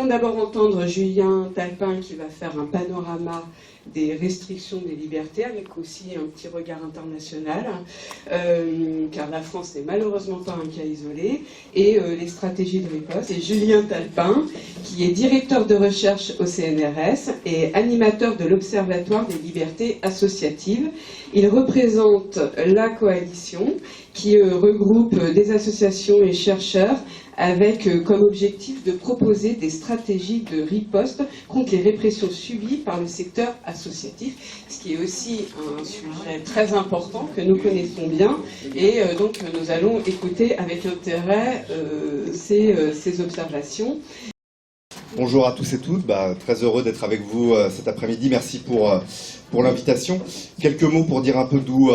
allons d'abord entendre Julien Talpin qui va faire un panorama des restrictions des libertés, avec aussi un petit regard international, car la France n'est malheureusement pas un cas isolé, et les stratégies de riposte. Et Julien Talpin, qui est directeur de recherche au CNRS et animateur de l'Observatoire des libertés associatives. Il représente la coalition qui regroupe des associations et chercheurs avec comme objectif de proposer des stratégies de riposte contre les répressions subies par le secteur associatif, ce qui est aussi un sujet très important que nous connaissons bien, et donc nous allons écouter avec intérêt ces observations. Bonjour à tous et toutes, très heureux d'être avec vous cet après-midi, merci pour l'invitation. Quelques mots pour dire un peu d'où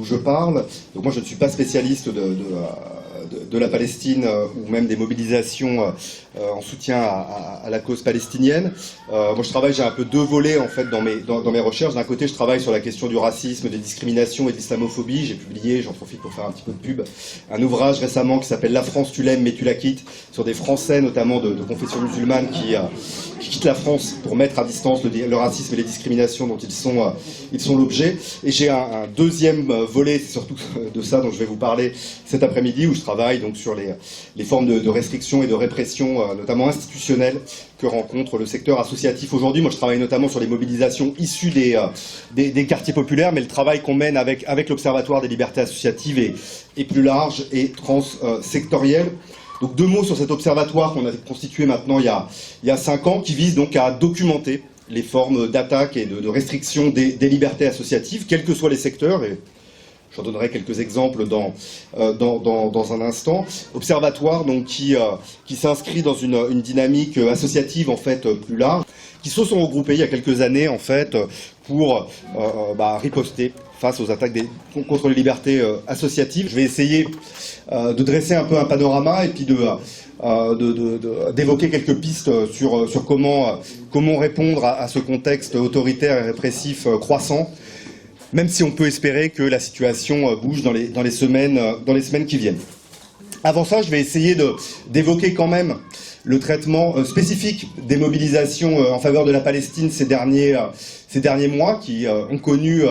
je parle. Donc moi je ne suis pas spécialiste de la Palestine ou même des mobilisations en soutien à la cause palestinienne. Moi je travaille, j'ai un peu deux volets en fait dans mes recherches. D'un côté je travaille sur la question du racisme, des discriminations et de l'islamophobie. J'ai publié, j'en profite pour faire un petit peu de pub, un ouvrage récemment qui s'appelle « La France, tu l'aimes mais tu la quittes » sur des Français notamment de confession musulmane qui quittent la France pour mettre à distance le racisme et les discriminations dont ils sont l'objet. Et j'ai un deuxième volet, c'est surtout de ça dont je vais vous parler cet après-midi, où je travaille donc sur les formes de restriction et de répression, notamment institutionnelles, que rencontre le secteur associatif aujourd'hui. Moi je travaille notamment sur les mobilisations issues des quartiers populaires, mais le travail qu'on mène avec l'Observatoire des libertés associatives est plus large et transsectoriel. Donc deux mots sur cet observatoire qu'on a constitué maintenant il y a 5 ans, qui vise donc à documenter les formes d'attaque et de restriction des libertés associatives, quels que soient les secteurs, et j'en donnerai quelques exemples dans un instant. Observatoire donc qui s'inscrit dans une dynamique associative en fait plus large, qui se sont regroupés il y a quelques années en fait pour riposter face aux attaques contre les libertés associatives. Je vais essayer de dresser un peu un panorama et puis d'évoquer quelques pistes sur comment répondre à ce contexte autoritaire et répressif croissant, même si on peut espérer que la situation bouge dans les semaines qui viennent. Avant ça, je vais essayer d'évoquer quand même le traitement spécifique des mobilisations en faveur de la Palestine ces derniers mois, qui ont connu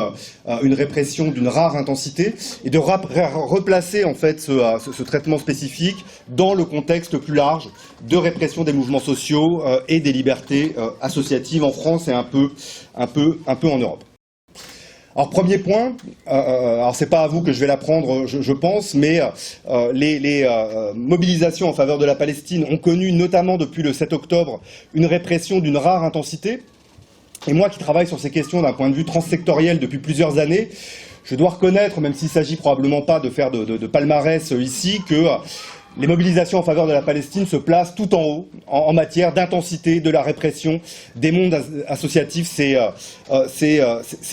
une répression d'une rare intensité, et de replacer en fait ce traitement spécifique dans le contexte plus large de répression des mouvements sociaux et des libertés associatives en France et un peu en Europe. Alors premier point, alors c'est pas à vous que je vais l'apprendre, je pense, mais les mobilisations en faveur de la Palestine ont connu, notamment depuis le 7 octobre, une répression d'une rare intensité. Et moi qui travaille sur ces questions d'un point de vue transsectoriel depuis plusieurs années, je dois reconnaître, même s'il ne s'agit probablement pas de faire de palmarès ici, que les mobilisations en faveur de la Palestine se placent tout en haut en matière d'intensité de la répression des mondes associatifs ces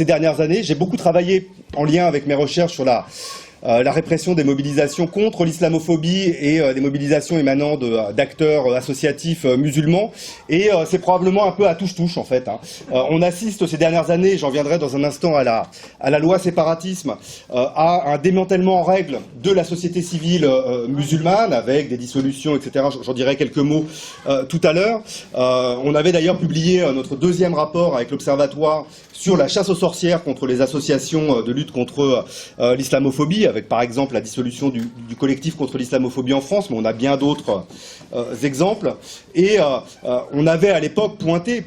dernières années. J'ai beaucoup travaillé en lien avec mes recherches sur la répression des mobilisations contre l'islamophobie et des mobilisations émanant d'acteurs associatifs musulmans. Et c'est probablement un peu à touche-touche en fait. On assiste ces dernières années, j'en viendrai dans un instant à la loi séparatisme, à un démantèlement en règle de la société civile musulmane avec des dissolutions, etc. J'en dirai quelques mots tout à l'heure. On avait d'ailleurs publié notre deuxième rapport avec l'Observatoire sur la chasse aux sorcières contre les associations de lutte contre l'islamophobie, avec par exemple la dissolution du collectif contre l'islamophobie en France, mais on a bien d'autres exemples. Et on avait à l'époque pointé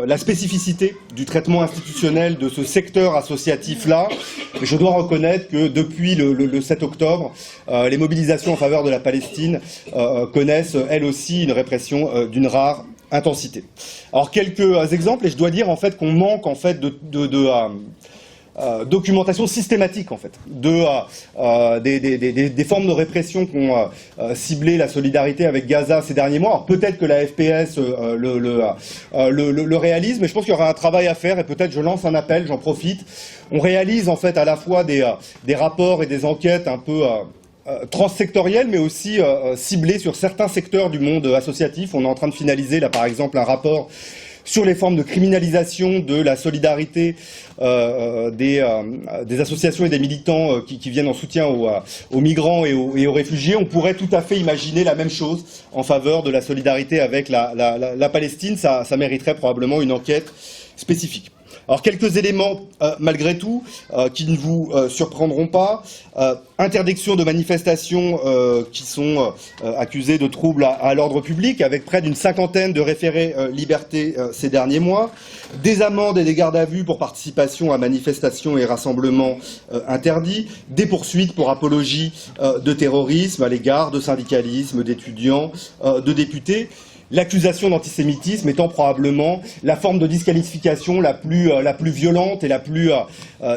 la spécificité du traitement institutionnel de ce secteur associatif-là. Et je dois reconnaître que depuis le 7 octobre, les mobilisations en faveur de la Palestine connaissent elles aussi une répression d'une rare intensité. Alors quelques exemples, et je dois dire en fait qu'on manque en fait de documentation systématique en fait des formes de répression qu'ont ciblé la solidarité avec Gaza ces derniers mois. Alors peut-être que la FPS le réalise, mais je pense qu'il y aura un travail à faire, et peut-être je lance un appel, j'en profite. On réalise en fait à la fois des rapports et des enquêtes un peu transsectorielles, mais aussi ciblées sur certains secteurs du monde associatif. On est en train de finaliser là par exemple un rapport sur les formes de criminalisation de la solidarité des associations et des militants qui viennent en soutien aux migrants et aux réfugiés, on pourrait tout à fait imaginer la même chose en faveur de la solidarité avec la Palestine. Ça mériterait probablement une enquête spécifique. Alors quelques éléments malgré tout qui ne vous surprendront pas. Interdiction de manifestations qui sont accusées de troubles à l'ordre public, avec près d'une cinquantaine de référés liberté ces derniers mois. Des amendes et des gardes à vue pour participation à manifestations et rassemblements interdits. Des poursuites pour apologie de terrorisme à l'égard de syndicalisme, d'étudiants, de députés. L'accusation d'antisémitisme étant probablement la forme de disqualification la plus violente et la plus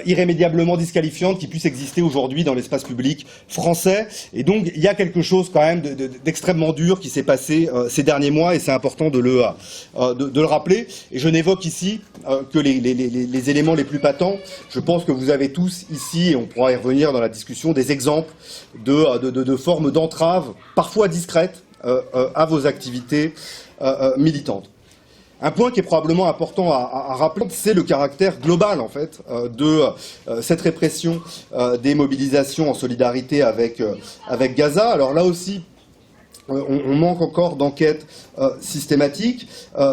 irrémédiablement disqualifiante qui puisse exister aujourd'hui dans l'espace public français. Et donc, il y a quelque chose quand même d'extrêmement dur qui s'est passé ces derniers mois, et c'est important de le rappeler. Et je n'évoque ici que les éléments les plus patents. Je pense que vous avez tous ici, et on pourra y revenir dans la discussion, des exemples de formes d'entrave, parfois discrètes, à vos activités militantes. Un point qui est probablement important à rappeler, c'est le caractère global, en fait, de cette répression des mobilisations en solidarité avec Gaza. Alors là aussi, on manque encore d'enquêtes systématiques,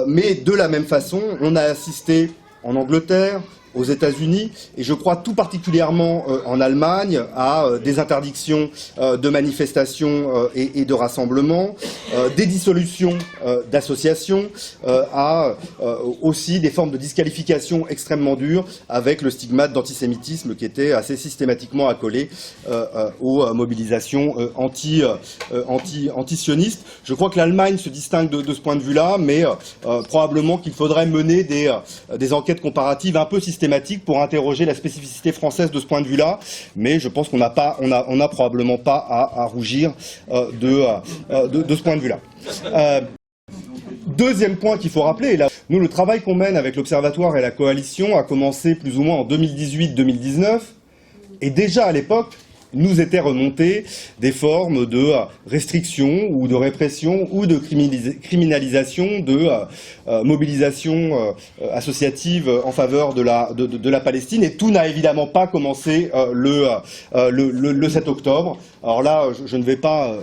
mais de la même façon, on a assisté en Angleterre, aux États-Unis, et je crois tout particulièrement en Allemagne, à des interdictions de manifestations et de rassemblements, des dissolutions d'associations, à aussi des formes de disqualification extrêmement dures, avec le stigmate d'antisémitisme qui était assez systématiquement accolé aux mobilisations anti-sionistes. Je crois que l'Allemagne se distingue de ce point de vue-là, mais probablement qu'il faudrait mener des enquêtes comparatives un peu systématiques pour interroger la spécificité française de ce point de vue-là, mais je pense qu'on n'a probablement pas à rougir de ce point de vue-là. Deuxième point qu'il faut rappeler, là, nous, le travail qu'on mène avec l'Observatoire et la Coalition a commencé plus ou moins en 2018-2019, et déjà à l'époque, nous étaient remontées des formes de restriction ou de répression ou de criminalisation de mobilisation associative en faveur de la Palestine. Et tout n'a évidemment pas commencé le 7 octobre. Alors là, je ne vais pas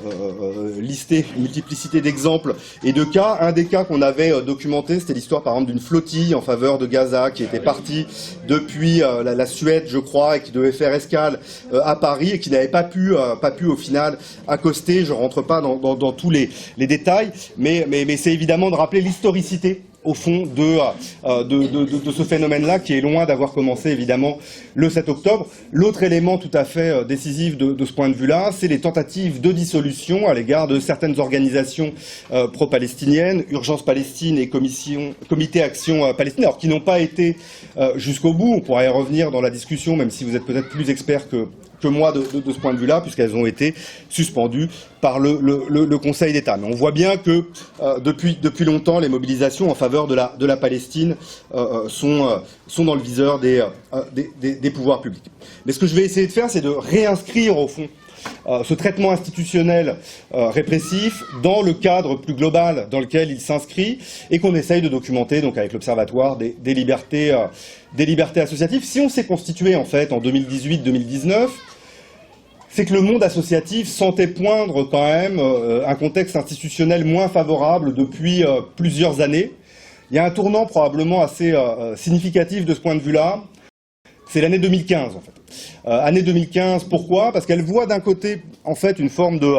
lister une multiplicité d'exemples et de cas. Un des cas qu'on avait documenté, c'était l'histoire par exemple d'une flottille en faveur de Gaza qui était partie depuis la Suède, je crois, et qui devait faire escale à Paris, et qui n'avait pas pu au final accoster. Je ne rentre pas dans tous les détails, mais c'est évidemment de rappeler l'historicité au fond de ce phénomène-là, qui est loin d'avoir commencé évidemment le 7 octobre. L'autre élément tout à fait décisif de ce point de vue-là, c'est les tentatives de dissolution à l'égard de certaines organisations pro-palestiniennes, Urgence Palestine et Comité Action Palestine, alors qui n'ont pas été jusqu'au bout. On pourra y revenir dans la discussion, même si vous êtes peut-être plus expert que moi de ce point de vue-là, puisqu'elles ont été suspendues par le Conseil d'État. Mais on voit bien que depuis longtemps, les mobilisations en faveur de la Palestine sont dans le viseur des pouvoirs publics. Mais ce que je vais essayer de faire, c'est de réinscrire au fond ce traitement institutionnel répressif dans le cadre plus global dans lequel il s'inscrit, et qu'on essaye de documenter donc avec l'Observatoire des libertés associatives. Si on s'est constitué en fait en 2018-2019, c'est que le monde associatif sentait poindre quand même un contexte institutionnel moins favorable depuis plusieurs années. Il y a un tournant probablement assez significatif de ce point de vue-là. C'est l'année 2015, en fait. Année 2015, pourquoi? Parce qu'elle voit d'un côté, en fait, une forme de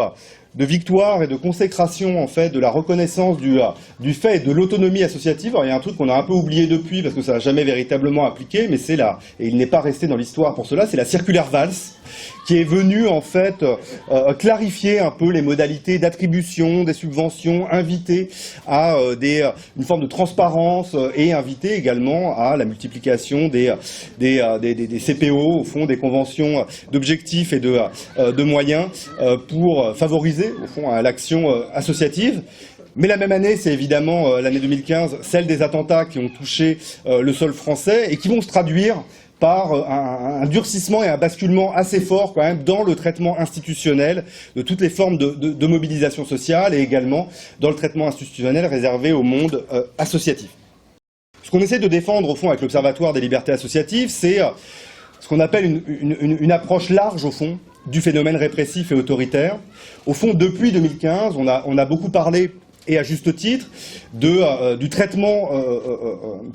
victoire et de consécration, en fait, de la reconnaissance du fait et de l'autonomie associative. Alors, il y a un truc qu'on a un peu oublié depuis, parce que ça n'a jamais véritablement appliqué, mais c'est là, et il n'est pas resté dans l'histoire pour cela, c'est la circulaire Valls, qui est venue, en fait, clarifier un peu les modalités d'attribution des subventions, inviter à une forme de transparence et inviter également à la multiplication des CPO, au fond, des conventions d'objectifs et de moyens pour favoriser, au fond, l'action associative. Mais la même année, c'est évidemment l'année 2015, celle des attentats qui ont touché le sol français et qui vont se traduire par un durcissement et un basculement assez fort quand même dans le traitement institutionnel de toutes les formes de mobilisation sociale, et également dans le traitement institutionnel réservé au monde associatif. Ce qu'on essaie de défendre, au fond, avec l'Observatoire des libertés associatives, c'est ce qu'on appelle une approche large, au fond, du phénomène répressif et autoritaire. Au fond, depuis 2015, on a beaucoup parlé, et à juste titre, du traitement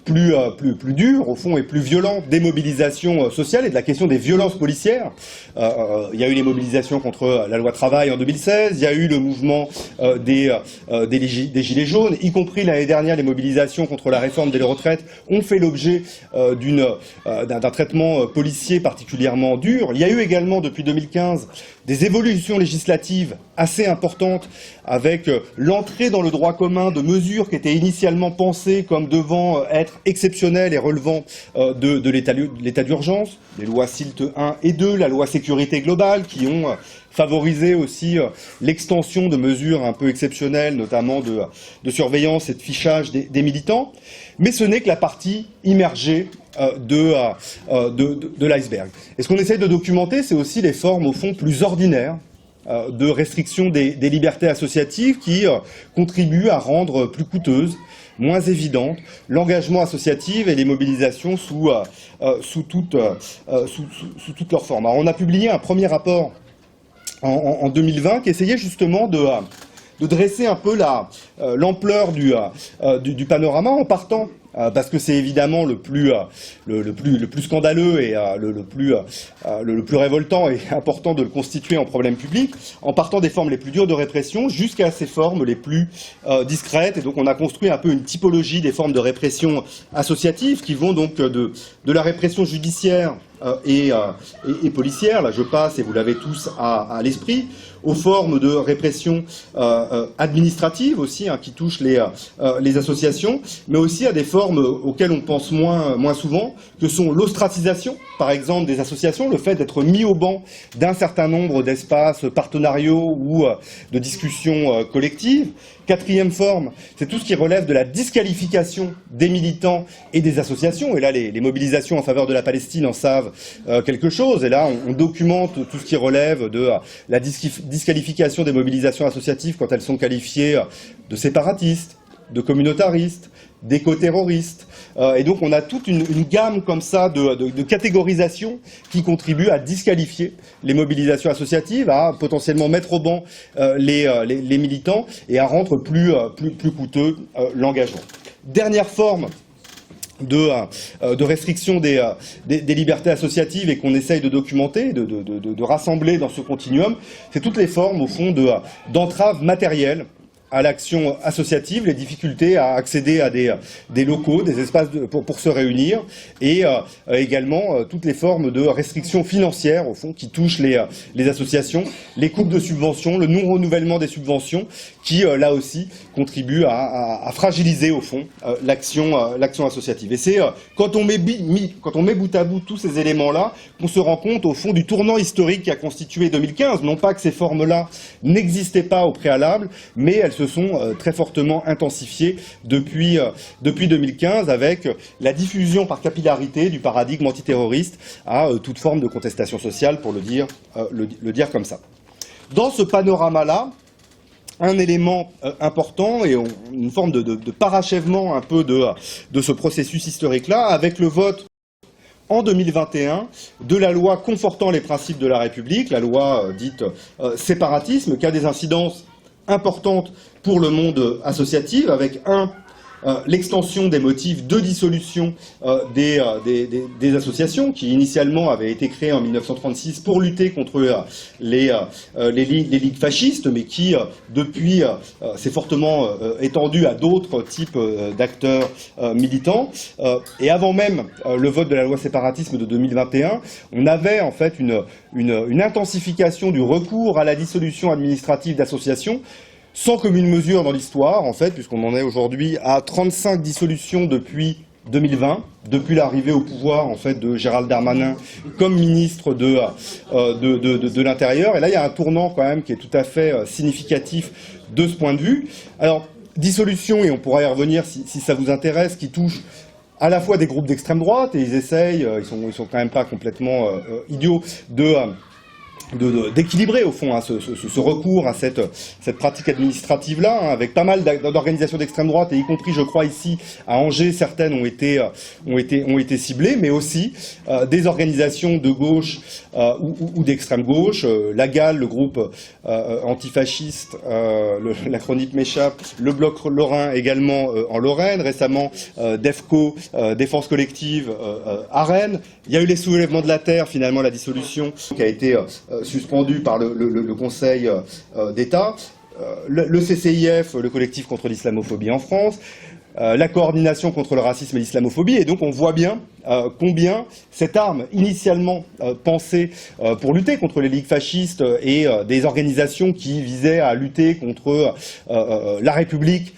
plus dur, au fond, et plus violent des mobilisations sociales et de la question des violences policières. Il y a eu les mobilisations contre la loi travail en 2016, il y a eu le mouvement des Gilets jaunes, y compris l'année dernière, les mobilisations contre la réforme des retraites ont fait l'objet d'un traitement policier particulièrement dur. Il y a eu également, depuis 2015, des évolutions législatives assez importantes avec l'entrée dans le droit commun de mesures qui étaient initialement pensées comme devant être exceptionnelles et relevant de l'état d'urgence, les lois SILT 1 et 2, la loi sécurité globale, qui ont favorisé aussi l'extension de mesures un peu exceptionnelles, notamment de surveillance et de fichage des militants. Mais ce n'est que la partie immergée de l'iceberg. Et ce qu'on essaie de documenter, c'est aussi les formes, au fond, plus ordinaires de restriction des libertés associatives qui contribuent à rendre plus coûteuses, moins évidentes, l'engagement associatif et les mobilisations sous toutes leurs formes. Alors, on a publié un premier rapport en 2020 qui essayait justement de dresser un peu l'ampleur du panorama en partant, parce que c'est évidemment le plus scandaleux et le plus révoltant et important de le constituer en problème public, en partant des formes les plus dures de répression jusqu'à ces formes les plus discrètes. Et donc on a construit un peu une typologie des formes de répression associative qui vont donc de la répression judiciaire et policière, là je passe et vous l'avez tous à l'esprit, aux formes de répression administrative aussi, qui touchent les associations, mais aussi à des formes auxquelles on pense moins souvent, que sont l'ostracisation, par exemple, des associations, le fait d'être mis au banc d'un certain nombre d'espaces partenariaux ou de discussions collectives. Quatrième forme, c'est tout ce qui relève de la disqualification des militants et des associations. Et là, les mobilisations en faveur de la Palestine en savent quelque chose. Et là, on documente tout ce qui relève de la disqualification des mobilisations associatives quand elles sont qualifiées de séparatistes, de communautaristes, d'éco-terroristes. Et donc on a toute une gamme comme ça de catégorisation qui contribue à disqualifier les mobilisations associatives, à potentiellement mettre au banc les militants et à rendre plus coûteux l'engagement. Dernière forme de restriction des libertés associatives et qu'on essaye de documenter, de rassembler dans ce continuum, c'est toutes les formes, au fond, d'entraves matérielles à l'action associative, les difficultés à accéder à des locaux, des espaces pour se réunir, et également toutes les formes de restrictions financières, au fond, qui touchent les associations, les coupes de subventions, le non-renouvellement des subventions, qui, là aussi, contribuent à fragiliser, au fond, l'action associative. Et c'est quand on met bout à bout tous ces éléments-là qu'on se rend compte, au fond, du tournant historique qui a constitué 2015. Non pas que ces formes-là n'existaient pas au préalable, mais elles se sont très fortement intensifiées depuis 2015 avec la diffusion par capillarité du paradigme antiterroriste à toute forme de contestation sociale, pour le dire comme ça. Dans ce panorama-là, un élément important et une forme de parachèvement un peu de ce processus historique-là, avec le vote en 2021 de la loi confortant les principes de la République, la loi dite séparatisme, qui a des incidences importantes pour le monde associatif, avec l'extension des motifs de dissolution des associations qui initialement avaient été créées en 1936 pour lutter contre les ligues fascistes, mais qui depuis s'est fortement étendue à d'autres types d'acteurs militants. Et avant même le vote de la loi séparatisme de 2021, on avait en fait une intensification du recours à la dissolution administrative d'associations, sans commune mesure dans l'histoire, en fait, puisqu'on en est aujourd'hui à 35 dissolutions depuis 2020, depuis l'arrivée au pouvoir, en fait, de Gérald Darmanin comme ministre de l'Intérieur. Et là, il y a un tournant, quand même, qui est tout à fait significatif de ce point de vue. Alors, dissolution, et on pourra y revenir si ça vous intéresse, qui touche à la fois des groupes d'extrême droite, et ils essayent, ils sont quand même pas complètement idiots, d'équilibrer au fond ce recours à cette pratique administrative-là, avec pas mal d'organisations d'extrême droite, et y compris, je crois, ici, à Angers, certaines ont été ciblées, mais aussi des organisations de gauche ou d'extrême gauche, la GAL, le groupe antifasciste, l'acronyme m'échappe, le Bloc Lorrain également en Lorraine, récemment DEFCO, Défense Collective à Rennes. Il y a eu les soulèvements de la terre, finalement la dissolution qui a été suspendu par le Conseil d'État, le CCIF, le collectif contre l'islamophobie en France, la coordination contre le racisme et l'islamophobie, et donc on voit bien combien cette arme initialement pensée pour lutter contre les ligues fascistes et des organisations qui visaient à lutter contre la République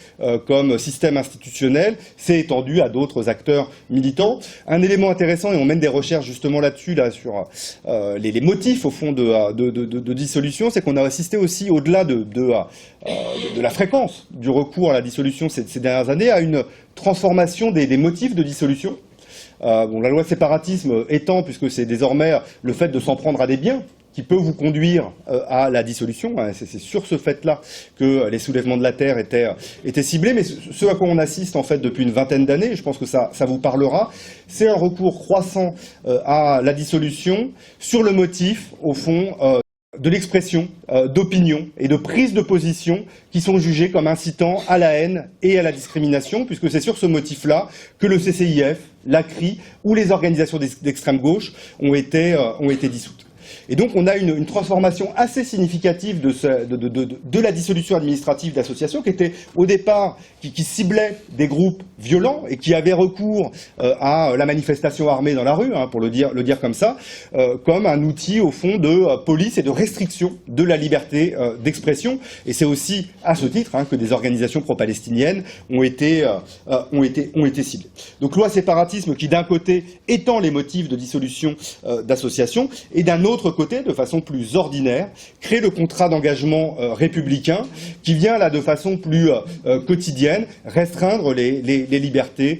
comme système institutionnel s'est étendue à d'autres acteurs militants. Un élément intéressant, et on mène des recherches justement là-dessus, sur les motifs au fond de dissolution, c'est qu'on a assisté aussi, au-delà de la fréquence du recours à la dissolution ces dernières années, à une transformation des motifs de dissolution. La loi séparatisme étant, puisque c'est désormais le fait de s'en prendre à des biens qui peut vous conduire à la dissolution. C'est sur ce fait-là que les soulèvements de la terre étaient ciblés, mais ce à quoi on assiste en fait depuis une vingtaine d'années, et je pense que ça vous parlera, c'est un recours croissant à la dissolution sur le motif, au fond, de l'expression d'opinion et de prise de position qui sont jugées comme incitant à la haine et à la discrimination, puisque c'est sur ce motif-là que le CCIF, la CRI ou les organisations d'extrême gauche ont été dissoutes. Et donc on a une transformation assez significative de la dissolution administrative d'associations qui était au départ, qui ciblait des groupes violents et qui avaient recours à la manifestation armée dans la rue, pour le dire comme ça, comme un outil au fond de police et de restriction de la liberté d'expression. Et c'est aussi à ce titre que des organisations pro-palestiniennes ont été ciblées. Donc loi séparatisme qui d'un côté étend les motifs de dissolution d'associations et d'un autre côté, de façon plus ordinaire, crée le contrat d'engagement républicain qui vient là de façon plus quotidienne restreindre les libertés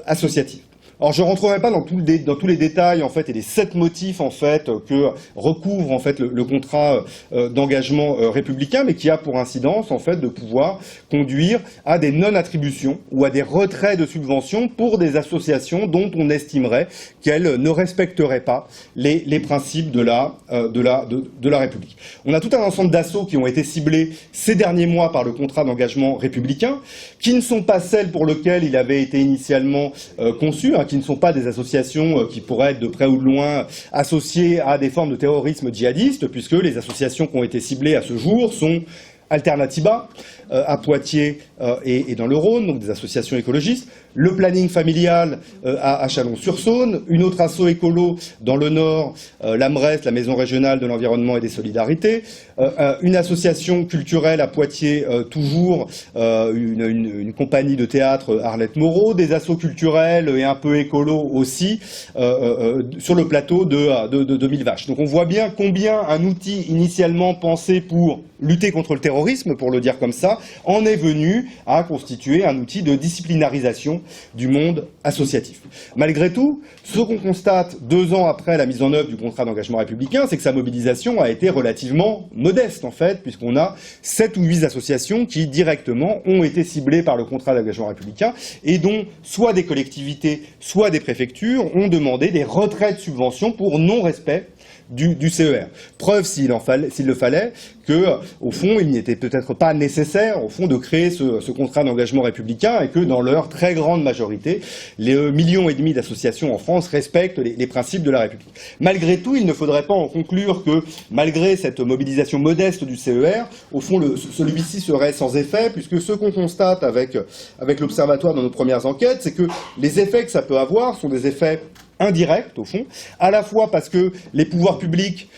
associatives. Alors je ne rentrerai pas dans tous les détails en fait et les 7 motifs en fait que recouvre en fait le contrat d'engagement républicain, mais qui a pour incidence en fait de pouvoir conduire à des non-attributions ou à des retraits de subventions pour des associations dont on estimerait qu'elles ne respecteraient pas les principes de la République. On a tout un ensemble d'assauts qui ont été ciblés ces derniers mois par le contrat d'engagement républicain, qui ne sont pas celles pour lesquelles il avait été initialement conçu, qui ne sont pas des associations qui pourraient être de près ou de loin associées à des formes de terrorisme djihadiste, puisque les associations qui ont été ciblées à ce jour sont Alternatiba, à Poitiers et dans le Rhône, donc des associations écologistes, le planning familial à Chalon-sur-Saône, une autre asso écolo dans le Nord, l'AMRES, la Maison régionale de l'environnement et des solidarités, une association culturelle à Poitiers toujours, une compagnie de théâtre Arlette Moreau, des assos culturels et un peu écolo aussi sur le plateau de Millevaches. Donc on voit bien combien un outil initialement pensé pour lutter contre le terrorisme, pour le dire comme ça, en est venu à constituer un outil de disciplinarisation du monde associatif. Malgré tout, ce qu'on constate 2 ans après la mise en œuvre du contrat d'engagement républicain, c'est que sa mobilisation a été relativement modeste, en fait, puisqu'on a 7 ou 8 associations qui, directement, ont été ciblées par le contrat d'engagement républicain et dont soit des collectivités, soit des préfectures ont demandé des retraits de subventions pour non-respect du CER. Preuve, s'il le fallait, que, au fond, il n'était peut-être pas nécessaire, au fond, de créer ce contrat d'engagement républicain et que, dans leur très grande majorité, les 1,5 million d'associations en France respectent les principes de la République. Malgré tout, il ne faudrait pas en conclure que, malgré cette mobilisation modeste du CER, au fond, celui-ci serait sans effet, puisque ce qu'on constate avec l'Observatoire dans nos premières enquêtes, c'est que les effets que ça peut avoir sont des effets indirecte, au fond, à la fois parce que les pouvoirs publics,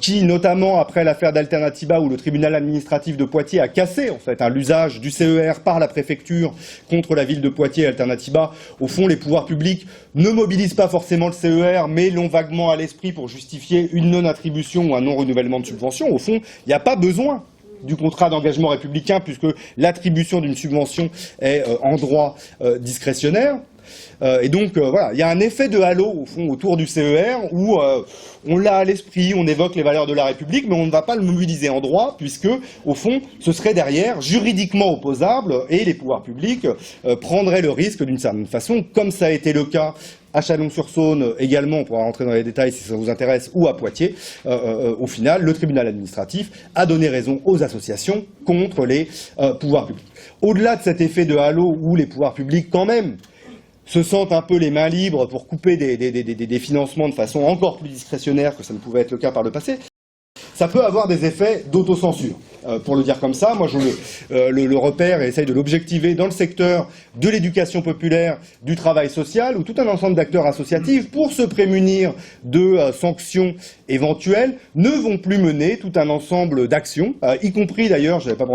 qui, notamment après l'affaire d'Alternatiba, où le tribunal administratif de Poitiers a cassé, en fait, l'usage du CER par la préfecture contre la ville de Poitiers et Alternatiba, au fond, les pouvoirs publics ne mobilisent pas forcément le CER, mais l'ont vaguement à l'esprit pour justifier une non-attribution ou un non-renouvellement de subvention. Au fond, il n'y a pas besoin du contrat d'engagement républicain, puisque l'attribution d'une subvention est en droit discrétionnaire. Et donc, voilà, il y a un effet de halo, au fond, autour du CER, où on l'a à l'esprit, on évoque les valeurs de la République, mais on ne va pas le mobiliser en droit, puisque, au fond, ce serait derrière juridiquement opposable, et les pouvoirs publics prendraient le risque, d'une certaine façon, comme ça a été le cas à Chalon-sur-Saône également, on pourra rentrer dans les détails si ça vous intéresse, ou à Poitiers, au final, le tribunal administratif a donné raison aux associations contre les pouvoirs publics. Au-delà de cet effet de halo où les pouvoirs publics, quand même, se sentent un peu les mains libres pour couper des financements de façon encore plus discrétionnaire que ça ne pouvait être le cas par le passé, ça peut avoir des effets d'autocensure. Pour le dire comme ça, moi je le repère et essaye de l'objectiver dans le secteur de l'éducation populaire, du travail social, où tout un ensemble d'acteurs associatifs, pour se prémunir de sanctions éventuelles, ne vont plus mener tout un ensemble d'actions, y compris d'ailleurs, je n'avais pas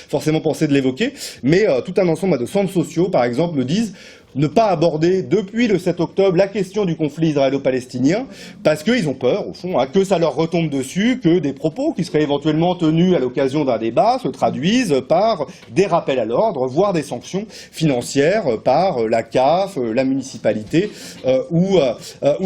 forcément pensé de l'évoquer, mais tout un ensemble de centres sociaux, par exemple, me disent ne pas aborder depuis le 7 octobre la question du conflit israélo-palestinien, parce qu'ils ont peur, au fond, que ça leur retombe dessus, que des propos qui seraient éventuellement tenus à l'occasion d'un débat se traduisent par des rappels à l'ordre, voire des sanctions financières par la CAF, la municipalité ou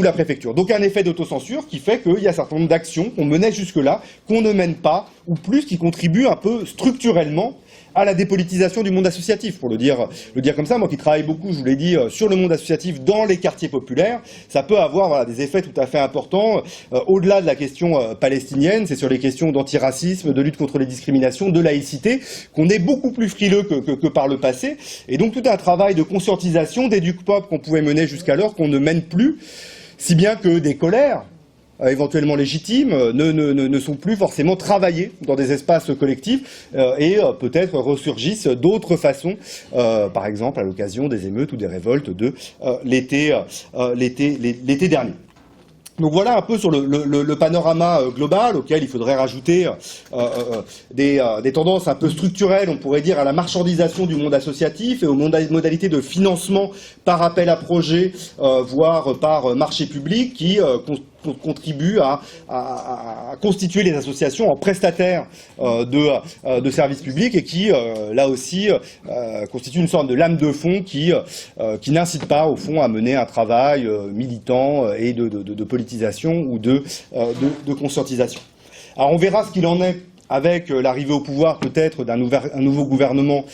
la préfecture. Donc un effet d'autocensure qui fait qu'il y a un certain nombre d'actions qu'on menait jusque-là, qu'on ne mène pas, ou plus qui contribuent un peu structurellement à la dépolitisation du monde associatif, pour le dire comme ça. Moi qui travaille beaucoup, je vous l'ai dit, sur le monde associatif dans les quartiers populaires, ça peut avoir des effets tout à fait importants. Au-delà de la question palestinienne, c'est sur les questions d'antiracisme, de lutte contre les discriminations, de laïcité, qu'on est beaucoup plus frileux que par le passé. Et donc tout un travail de conscientisation, d'éduc-pop qu'on pouvait mener jusqu'alors, qu'on ne mène plus, si bien que des colères éventuellement légitimes, ne sont plus forcément travaillés dans des espaces collectifs et peut-être ressurgissent d'autres façons, par exemple à l'occasion des émeutes ou des révoltes de l'été dernier. Donc voilà un peu sur le panorama global auquel il faudrait rajouter des tendances un peu structurelles, on pourrait dire, à la marchandisation du monde associatif et aux modalités de financement par appel à projet, voire par marché public, qui contribuent à constituer les associations en prestataires de services publics et qui, là aussi, constituent une sorte de lame de fond qui n'incite pas, au fond, à mener un travail militant et de politisation ou de conscientisation. Alors on verra ce qu'il en est avec l'arrivée au pouvoir peut-être d'un nouveau gouvernement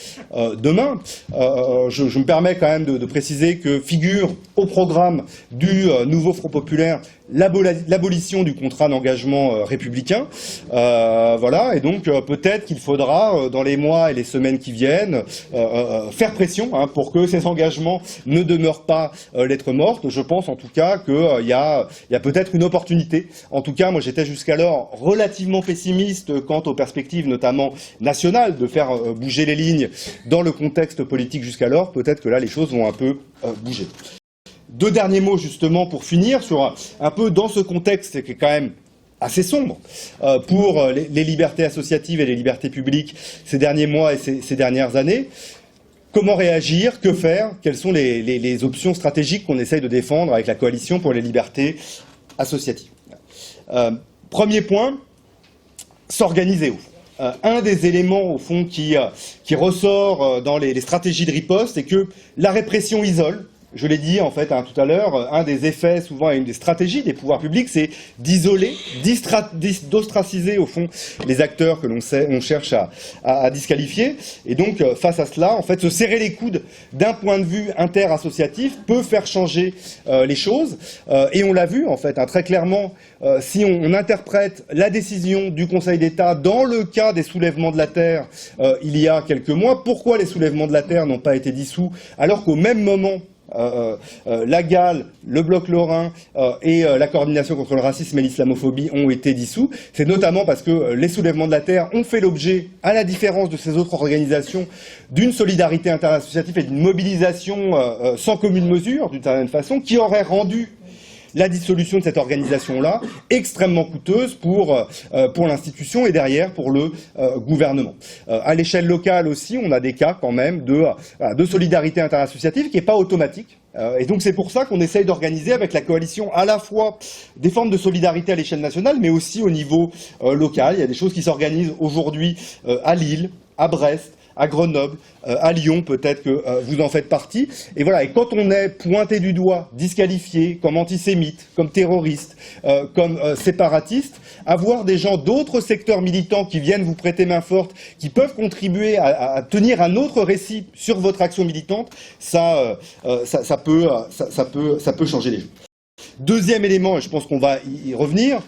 demain. Je me permets quand même de préciser que figure au programme du nouveau Front populaire l'abolition du contrat d'engagement républicain. Voilà, et donc peut-être qu'il faudra, dans les mois et les semaines qui viennent, faire pression pour que ces engagements ne demeurent pas lettre morte. Je pense en tout cas qu'il y a peut-être une opportunité. En tout cas, moi j'étais jusqu'alors relativement pessimiste quant aux perspectives, notamment nationales, de faire bouger les lignes dans le contexte politique jusqu'alors. Peut-être que là, les choses vont un peu bouger. Deux derniers mots justement pour finir sur un peu dans ce contexte qui est quand même assez sombre pour les libertés associatives et les libertés publiques ces derniers mois et ces dernières années. Comment réagir? Que faire? Quelles sont les options stratégiques qu'on essaye de défendre avec la coalition pour les libertés associatives? Premier point, s'organiser au fond. Un des éléments au fond qui ressort dans les stratégies de riposte, c'est que la répression isole. Je l'ai dit en fait tout à l'heure, un des effets, souvent une des stratégies des pouvoirs publics, c'est d'isoler, d'ostraciser au fond les acteurs que on cherche à disqualifier. Et donc face à cela, en fait, se serrer les coudes d'un point de vue interassociatif peut faire changer les choses. Et on l'a vu en fait très clairement, si on interprète la décision du Conseil d'État dans le cas des soulèvements de la terre il y a quelques mois. Pourquoi les soulèvements de la terre n'ont pas été dissous alors qu'au même moment la GAL, le Bloc Lorrain et la coordination contre le racisme et l'islamophobie ont été dissous? C'est notamment parce que les soulèvements de la terre ont fait l'objet, à la différence de ces autres organisations, d'une solidarité interassociative et d'une mobilisation sans commune mesure, d'une certaine façon, qui aurait rendu la dissolution de cette organisation-là extrêmement coûteuse pour l'institution et derrière pour le gouvernement. À l'échelle locale aussi, on a des cas quand même de solidarité interassociative qui n'est pas automatique. Et donc c'est pour ça qu'on essaye d'organiser avec la coalition à la fois des formes de solidarité à l'échelle nationale, mais aussi au niveau local. Il y a des choses qui s'organisent aujourd'hui à Lille, à Brest, à Grenoble, à Lyon, peut-être que vous en faites partie. Et voilà, et quand on est pointé du doigt, disqualifié comme antisémite, comme terroriste, comme séparatiste, avoir des gens d'autres secteurs militants qui viennent vous prêter main forte, qui peuvent contribuer à tenir un autre récit sur votre action militante, ça peut changer les choses. Deuxième élément, et je pense qu'on va y revenir,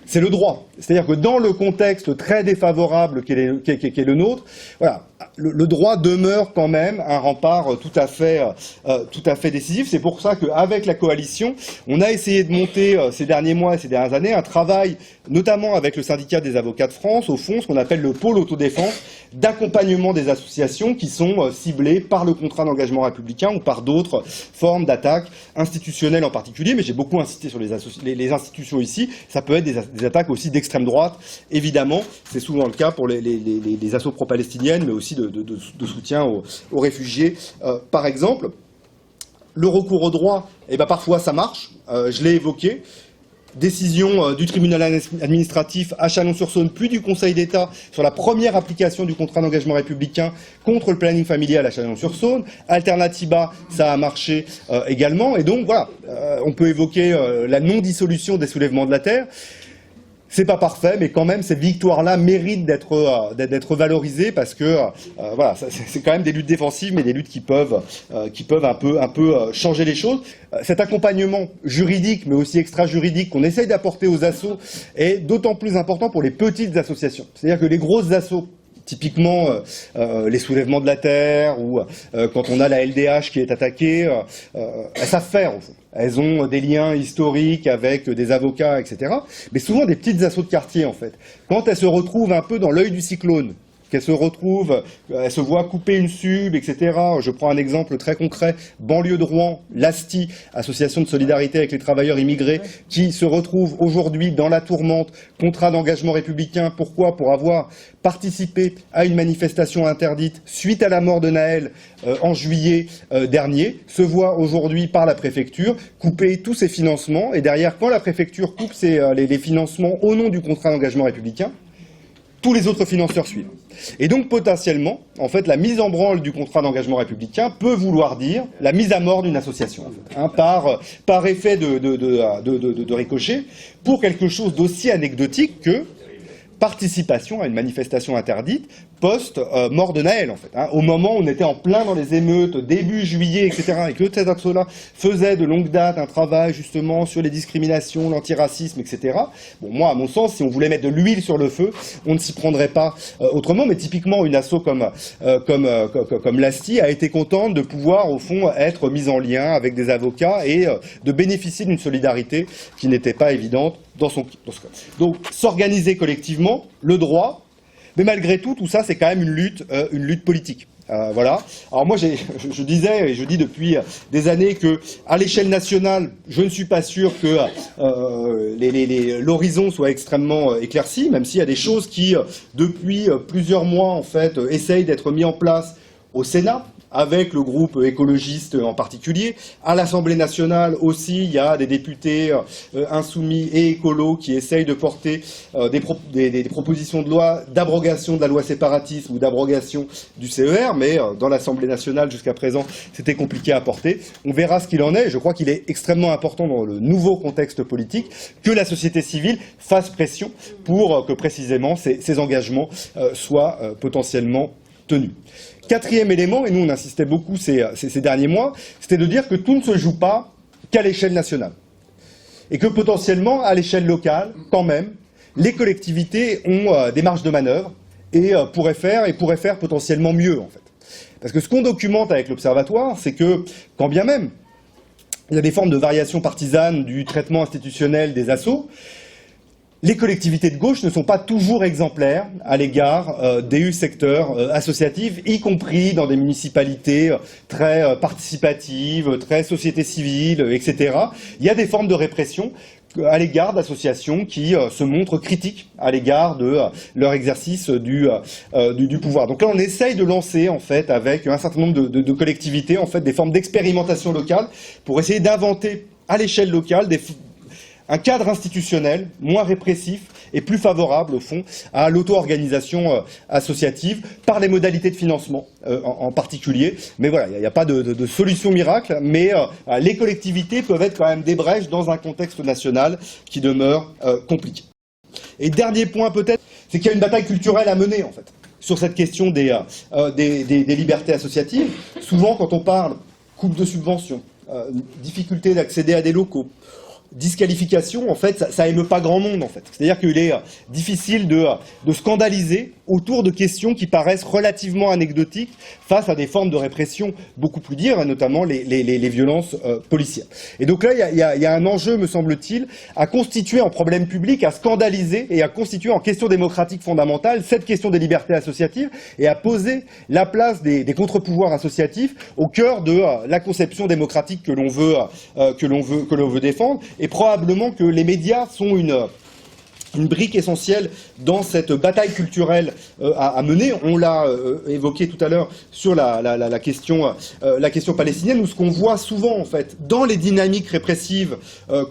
c'est le droit. C'est-à-dire que dans le contexte très défavorable qui est le nôtre, voilà, le droit demeure quand même un rempart tout à fait décisif. C'est pour ça qu'avec la coalition, on a essayé de monter ces derniers mois et ces dernières années un travail, notamment avec le syndicat des avocats de France, au fond, ce qu'on appelle le pôle autodéfense, d'accompagnement des associations qui sont ciblées par le contrat d'engagement républicain ou par d'autres formes d'attaques institutionnelles en particulier. Mais j'ai beaucoup insisté sur les institutions ici. Ça peut être des attaques aussi d'extrême droite, évidemment. C'est souvent le cas pour les assauts pro-palestiniennes, mais aussi de soutien aux réfugiés, par exemple. Le recours au droit, eh ben, parfois ça marche, je l'ai évoqué. Décision du tribunal administratif à Chalon-sur-Saône, puis du Conseil d'État sur la première application du contrat d'engagement républicain contre le planning familial à Chalon-sur-Saône. Alternativa, ça a marché également. Et donc voilà, on peut évoquer la non-dissolution des soulèvements de la terre. C'est pas parfait, mais quand même, cette victoire-là mérite d'être valorisée parce que voilà, c'est quand même des luttes défensives, mais des luttes qui peuvent un peu changer les choses. Cet accompagnement juridique, mais aussi extra-juridique qu'on essaye d'apporter aux assos est d'autant plus important pour les petites associations. C'est-à-dire que les grosses assos, typiquement les soulèvements de la terre ou quand on a la LDH qui est attaquée, elles savent faire au fond. Elles ont des liens historiques avec des avocats, etc. Mais souvent des petites assos de quartier en fait. Quand elles se retrouvent un peu dans l'œil du cyclone, qu'elles se retrouvent, elles se voient couper une sub, etc. Je prends un exemple très concret, banlieue de Rouen, l'ASTI, Association de solidarité avec les travailleurs immigrés, qui se retrouve aujourd'hui dans la tourmente, contrat d'engagement républicain. Pourquoi ? Pour avoir participé à une manifestation interdite suite à la mort de Naël en juillet dernier, se voit aujourd'hui par la préfecture couper tous ses financements. Et derrière, quand la préfecture coupe les financements au nom du contrat d'engagement républicain, tous les autres financeurs suivent. Et donc, potentiellement, en fait, la mise en branle du contrat d'engagement républicain peut vouloir dire la mise à mort d'une association, en fait, hein, par effet de ricochet, pour quelque chose d'aussi anecdotique que participation à une manifestation interdite post-mort de Naël, en fait. Hein. Au moment où on était en plein dans les émeutes, début juillet, etc., et que cet asso-là faisait de longue date un travail, justement, sur les discriminations, l'antiracisme, etc. Bon, moi, à mon sens, si on voulait mettre de l'huile sur le feu, on ne s'y prendrait pas autrement, mais typiquement, une asso comme l'ASTI a été contente de pouvoir, au fond, être mise en lien avec des avocats et de bénéficier d'une solidarité qui n'était pas évidente dans ce cas. Donc, s'organiser collectivement, le droit, mais malgré tout, tout ça, c'est quand même une lutte politique. Voilà. Alors moi, je disais, et je dis depuis des années que, à l'échelle nationale, je ne suis pas sûr que l'horizon soit extrêmement éclairci, même s'il y a des choses qui, depuis plusieurs mois, en fait, essayent d'être mises en place au Sénat, avec le groupe écologiste en particulier. À l'Assemblée nationale aussi, il y a des députés insoumis et écolos qui essayent de porter des propositions de loi d'abrogation de la loi séparatisme ou d'abrogation du CER, mais dans l'Assemblée nationale, jusqu'à présent, c'était compliqué à porter. On verra ce qu'il en est. Je crois qu'il est extrêmement important dans le nouveau contexte politique que la société civile fasse pression pour que précisément ces engagements soient potentiellement tenus. Quatrième élément, et nous on insistait beaucoup ces derniers mois, c'était de dire que tout ne se joue pas qu'à l'échelle nationale. Et que potentiellement, à l'échelle locale, quand même, les collectivités ont des marges de manœuvre et pourraient faire potentiellement mieux, en fait. Parce que ce qu'on documente avec l'Observatoire, c'est que, quand bien même, il y a des formes de variation partisane du traitement institutionnel des assos, les collectivités de gauche ne sont pas toujours exemplaires à l'égard des secteurs associatifs, y compris dans des municipalités très participatives, très société civile, etc. Il y a des formes de répression à l'égard d'associations qui se montrent critiques à l'égard de leur exercice du pouvoir. Donc là, on essaye de lancer, en fait, avec un certain nombre de collectivités, en fait, des formes d'expérimentation locale pour essayer d'inventer à l'échelle locale un cadre institutionnel moins répressif et plus favorable, au fond, à l'auto-organisation associative, par les modalités de financement en particulier. Mais voilà, il n'y a pas de solution miracle, mais les collectivités peuvent être quand même des brèches dans un contexte national qui demeure compliqué. Et dernier point peut-être, c'est qu'il y a une bataille culturelle à mener, en fait, sur cette question des libertés associatives. Souvent, quand on parle coupe de subventions, difficulté d'accéder à des locaux, disqualification, en fait, ça émeut pas grand monde, en fait. C'est-à-dire qu'il est difficile de scandaliser autour de questions qui paraissent relativement anecdotiques face à des formes de répression beaucoup plus dures, et notamment les violences policières. Et donc là, il y a un enjeu, me semble-t-il, à constituer en problème public, à scandaliser et à constituer en question démocratique fondamentale cette question des libertés associatives et à poser la place des contre-pouvoirs associatifs au cœur de la conception démocratique que l'on veut défendre. Et probablement que les médias sont une brique essentielle dans cette bataille culturelle à mener. On l'a évoqué tout à l'heure sur la question palestinienne, où ce qu'on voit souvent, en fait, dans les dynamiques répressives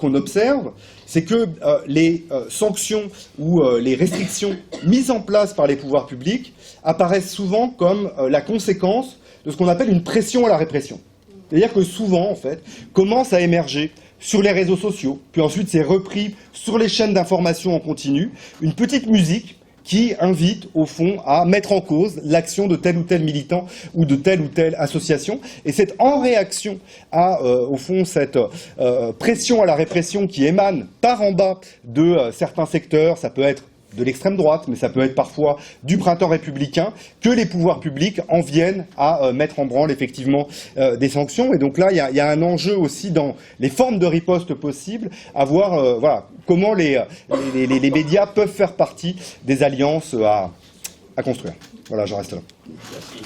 qu'on observe, c'est que les sanctions ou les restrictions mises en place par les pouvoirs publics apparaissent souvent comme la conséquence de ce qu'on appelle une pression à la répression. C'est-à-dire que souvent, en fait, commence à émerger sur les réseaux sociaux, puis ensuite c'est repris sur les chaînes d'information en continu, une petite musique qui invite, au fond, à mettre en cause l'action de tel ou tel militant ou de telle ou telle association. Et c'est en réaction à, au fond, cette pression à la répression qui émane par en bas de certains secteurs, ça peut être de l'extrême droite, mais ça peut être parfois du printemps républicain, que les pouvoirs publics en viennent à mettre en branle effectivement des sanctions. Et donc là, il y a un enjeu aussi dans les formes de riposte possibles, à voir voilà, comment les médias peuvent faire partie des alliances à construire. Voilà, je reste là. Merci.